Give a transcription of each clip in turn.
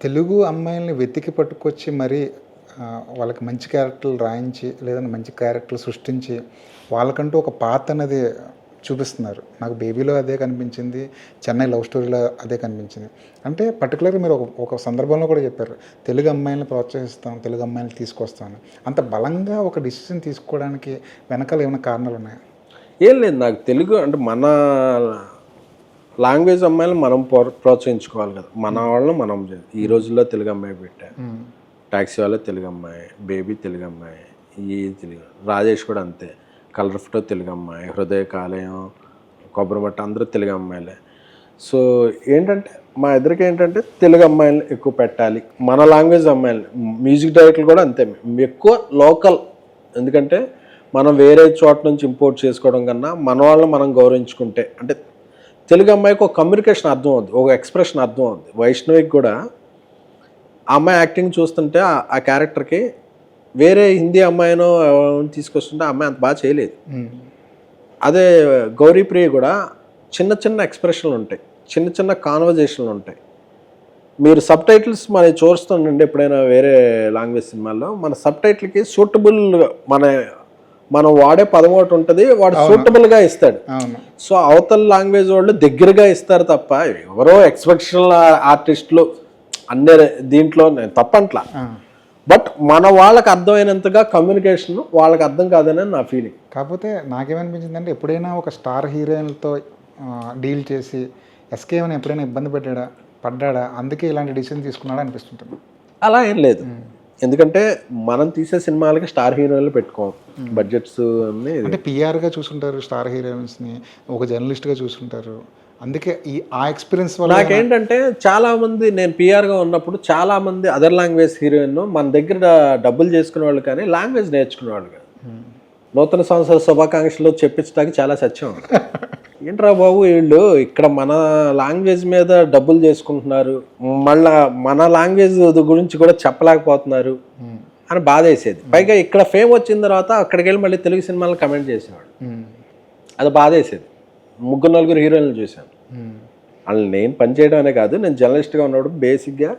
తెలుగు అమ్మాయిల్ని వెతికి పట్టుకొచ్చి మరీ వాళ్ళకి మంచి క్యారెక్టర్లు రాయించి, లేదంటే మంచి క్యారెక్టర్లు సృష్టించి, వాళ్ళకంటూ ఒక పాత్ అనేది చూపిస్తున్నారు. నాకు 'బేబీలో' అదే కనిపించింది. 'చెన్నై లవ్ స్టోరీలో' అదే కనిపించింది. అంటే పర్టిక్యులర్‌గా మీరు ఒక సందర్భంలో కూడా చెప్పారు. తెలుగు అమ్మాయిల్ని ప్రోత్సహిస్తాం, తెలుగు అమ్మాయిల్ని తీసుకొస్తామని. అంత బలంగా ఒక డిసిషన్ తీసుకోవడానికి వెనకాల ఏమైనా కారణాలున్నాయా? ఏం లేదు. నాకు తెలుగు అంటే మన లాంగ్వేజ్ అమ్మాయిలు మనం ప్రోత్సహించుకోవాలి కదా. మన వాళ్ళని మనం ఈ రోజుల్లో తెలుగు అమ్మాయి పెట్టా, టాక్సీ వాళ్ళ తెలుగు అమ్మాయి, బేబీ తెలుగు అమ్మాయి, ఈ తెలుగు రాజేష్ కూడా అంతే, కలర్ ఫోటో తెలుగు అమ్మాయి, హృదయ కాలేయం, కొబ్బరిమట్ట అందరూ తెలుగు అమ్మాయిలే. సో ఏంటంటే మా ఇద్దరికి ఏంటంటే తెలుగు అమ్మాయిలు ఎక్కువ పెట్టాలి, మన లాంగ్వేజ్ అమ్మాయిలు. మ్యూజిక్ డైరెక్టర్లు కూడా అంతే, ఎక్కువ లోకల్. ఎందుకంటే మనం వేరే చోట నుంచి ఇంపోర్ట్ చేసుకోవడం కన్నా మన వాళ్ళని మనం గౌరవించుకుంటే, అంటే తెలుగు అమ్మాయికి ఒక కమ్యూనికేషన్ అర్థం అవుద్ది, ఒక ఎక్స్ప్రెషన్ అర్థం అవుద్ది. వైష్ణవికి కూడా ఆ అమ్మాయి యాక్టింగ్ చూస్తుంటే ఆ క్యారెక్టర్కి వేరే హిందీ అమ్మాయినో తీసుకొస్తుంటే ఆ అమ్మాయి అంత బాగా చేయలేదు. అదే గౌరీప్రియ కూడా చిన్న చిన్న ఎక్స్ప్రెషన్లు ఉంటాయి, చిన్న చిన్న కాన్వర్జేషన్లు ఉంటాయి. మీరు సబ్ టైటిల్స్ మరి చూస్తుండండి ఎప్పుడైనా వేరే లాంగ్వేజ్ సినిమాల్లో, మన సబ్ టైటిల్కి సూటబుల్ మనం వాడే పదం ఒకటి ఉంటుంది, వాడు సూటబుల్గా ఇస్తాడు. సో అవతల లాంగ్వేజ్ వాళ్ళు దగ్గరగా ఇస్తారు తప్ప ఎవరో ఎక్స్ప్రెషనల్ ఆర్టిస్టులు అన్నీ దీంట్లో తప్పట్లా. బట్ మన వాళ్ళకి అర్థమైనంతగా కమ్యూనికేషన్ వాళ్ళకి అర్థం కాదని నా ఫీలింగ్. కాకపోతే నాకేమనిపించిందంటే, ఎప్పుడైనా ఒక స్టార్ హీరోయిన్లతో డీల్ చేసి ఎస్కేఎంని ఎప్పుడైనా ఇబ్బంది పడ్డాడా, అందుకే ఇలాంటి డిసిషన్ తీసుకున్నాడా అనిపిస్తుంటుంది. అలా ఏం లేదు. ఎందుకంటే మనం తీసే సినిమాలకి స్టార్ హీరోయిన్లు పెట్టుకోం, బడ్జెట్స్ అన్నీ. అంటే పిఆర్గా చూసుంటారు స్టార్ హీరోయిన్స్ని, ఒక జర్నలిస్ట్గా చూసుంటారు. అందుకే ఆ ఎక్స్పీరియన్స్ వల్ల నాకేంటంటే చాలామంది, నేను పిఆర్గా ఉన్నప్పుడు చాలామంది అదర్ లాంగ్వేజ్ హీరోయిన్ మన దగ్గర డబ్బులు చేసుకునే వాళ్ళు కానీ లాంగ్వేజ్ నేర్చుకునే వాళ్ళు కాదు. నూతన సంవత్సర శుభాకాంక్షలు చెప్పించడానికి చాలా సత్యం. ఏంట్రా బాబు వీళ్ళు ఇక్కడ మన లాంగ్వేజ్ మీద డబ్బులు చేసుకుంటున్నారు, మళ్ళా మన లాంగ్వేజ్ గురించి కూడా చెప్పలేకపోతున్నారు అని బాధ వేసేది. పైగా ఇక్కడ ఫేమ్ వచ్చిన తర్వాత అక్కడికి వెళ్ళి మళ్ళీ తెలుగు సినిమాలను కమెంట్ చేసేవాడు. అది బాధ వేసేది. 3-4 హీరోయిన్లు చూశాను. వాళ్ళు నేను పనిచేయడం అనే కాదు, నేను జర్నలిస్ట్గా ఉన్నప్పుడు బేసిక్గా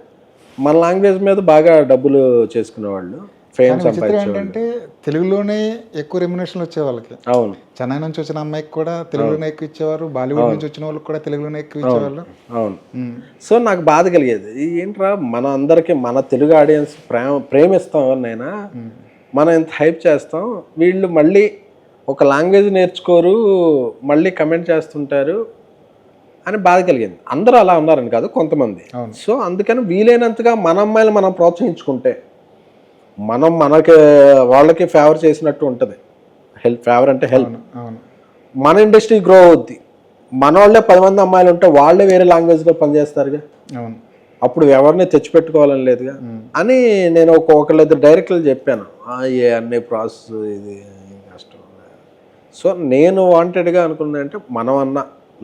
మన లాంగ్వేజ్ మీద బాగా డబ్బులు చేసుకునేవాళ్ళు, ఫేమ్ సంపాదించేవాళ్ళు. ఏంటంటే తెలుగులోనే ఎక్కువ రెమ్యునరేషన్లు వచ్చే వాళ్ళకి. అవును, చెన్నై నుంచి వచ్చిన అమ్మాయికి కూడా తెలుగులోనే ఎక్కువ ఇచ్చేవారు, బాలీవుడ్ నుంచి వచ్చిన వాళ్ళకి కూడా తెలుగులోనే ఎక్కువ ఇచ్చేవాళ్ళు. అవును. సో నాకు బాధ కలిగేది, ఏంట్రా మన అందరికీ మన తెలుగు ఆడియన్స్ ప్రేమిస్తాం ఎవరినైనా, మనం ఎంత హైప్ చేస్తాం, వీళ్ళు మళ్ళీ ఒక లాంగ్వేజ్ నేర్చుకోరు, మళ్ళీ కమెంట్ చేస్తుంటారు అని బాధ కలిగింది. అందరూ అలా ఉన్నారని కాదు, కొంతమంది. సో అందుకని వీలైనంతగా మన అమ్మాయిలు మనం ప్రోత్సహించుకుంటే మనం మనకి వాళ్ళకి ఫేవర్ చేసినట్టు ఉంటుంది. ఫేవర్ అంటే హెల్ప్. మన ఇండస్ట్రీ గ్రో అవుద్ది. మన వాళ్ళే 10 మంది అమ్మాయిలు ఉంటే వాళ్ళే వేరే లాంగ్వేజ్లో పనిచేస్తారుగా, అప్పుడు ఎవరిని తెచ్చిపెట్టుకోవాలని లేదుగా అని నేను ఒకళ్ళిద్దరు డైరెక్టర్లు చెప్పాను, అన్ని ప్రాసెస్ ఇది కష్టం. సో నేను వాంటెడ్గా అనుకున్నది అంటే, మనం అన్న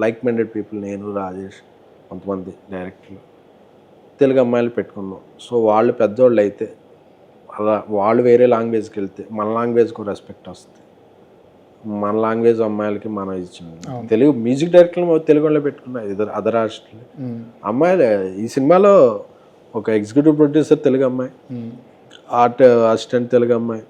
లైక్ మైండెడ్ పీపుల్, నేను, రాజేష్, కొంతమంది డైరెక్టర్లు తెలుగు అమ్మాయిలు పెట్టుకున్నాం. సో వాళ్ళు పెద్దోళ్ళు అయితే అలా వాళ్ళు వేరే లాంగ్వేజ్కి వెళ్తే మన లాంగ్వేజ్కి రెస్పెక్ట్ వస్తుంది. మన లాంగ్వేజ్ అమ్మాయిలకి మనం ఇచ్చింది. తెలుగు మ్యూజిక్ డైరెక్టర్లు తెలుగు వాళ్ళే పెట్టుకున్నా, అదర్ ఆర్టిస్టులు. అమ్మాయిలు ఈ సినిమాలో ఒక ఎగ్జిక్యూటివ్ ప్రొడ్యూసర్ తెలుగు అమ్మాయి, ఆర్ట్ అసిస్టెంట్ తెలుగు అమ్మాయి,